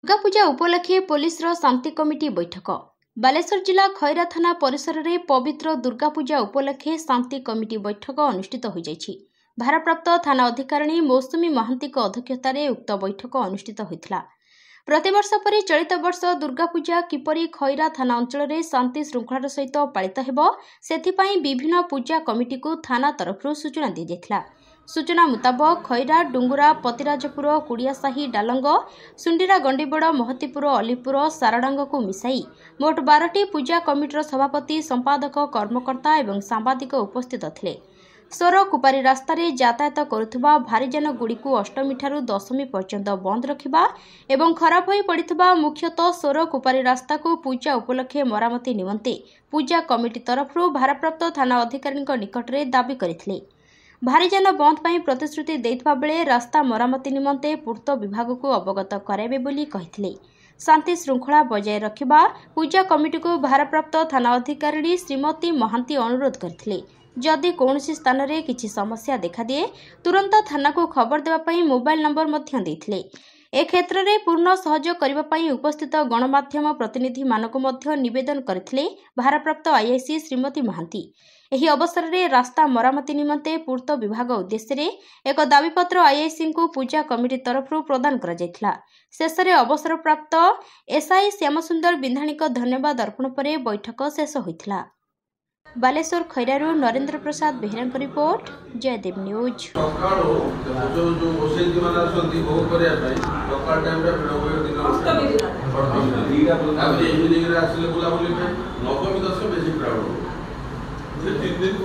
Durga Puja उपलक्षे police शांति committee बैठक। बालेश्वर जिला खैरा थाना परिसर में पवित्र दुर्गा पूजा उपलक्षे शांति कमिटी बैठक अनुष्ठित हो जाइछि। भारप्राप्त थाना अधिकारिणी मौसुमी महांती अध्यक्षतार उक्त बैठक अनुष्ठित होता। प्रतिवर्ष पर चलित वर्ष दुर्गा पूजा किपरि खैरा थाना अंचल में शांति श्रृंखलार सहित पालित हेबो सेथिपाई विभिन्न पूजा कमिटी को थाना तरफ सूचना दी जाइथिला। सूचना मुताबक खैरा, डुंगुरा, पतिराजपुर, कुड़ियासाही, डालंग, सुंडीरा, गंडीबड़, महतीपुर, अलीपुर, सारडांग को मिसाई मोट 12टी पूजा कमिटर सभापति, संपादक, कर्मकर्ता एवं सांबादिक उपस्थित थे। सोर कुपारी रास्ता यातायात करुवा भारीजान गुड़ी को अष्टमी ठारू दशमी पर्यंत बंद रखा एवं खराब हो पड़ा मुख्यतः सोर कुपारी रास्ता को पूजा उपलक्षे मरामती निमंते पूजा कमिटी तरफ भारप्राप्त थाना अधिकारी निकट में दाबी करथिले। भारीजान बंद पर प्रतिश्रुति देइथबा बेले रास्ता मरामती निमंते पूर्त विभाग को अवगत कराइबे बोली कहिथिले। शांति श्रृंखला बजाय रखिबा पूजा कमिटी को भारप्राप्त थाना अधिकारी श्रीमती महांती अनुरोध करथिले। जदि कौनसी स्थान में किसी समस्या देखा दिए तुरंत थाना को खबर देवाई मोबाइल नंबर मध्य देथिले। ए क्षेत्र में पूर्ण सहयोग करने उपस्थित गणमाध्यम प्रतिनिधि मानक मध्य निवेदन करथिले भारप्राप्त आईआईसी श्रीमती महांती। एही अवसर में रास्ता मरामती निमंते पूर्त विभाग उद्देश्य एक दाबीपत्र आईआईसी को पूजा कमिटी तरफ प्रदान करा जायथिला। शेष में अवसर प्राप्त एसआई श्यामसुंदर बिंधाणी धन्यवाद अर्पण पर बैठक शेष होइथिला। बालेश्वर खैरारू नरेंद्र प्रसाद बेहरा रिपोर्ट, जयदेव न्यूज। तीन दिन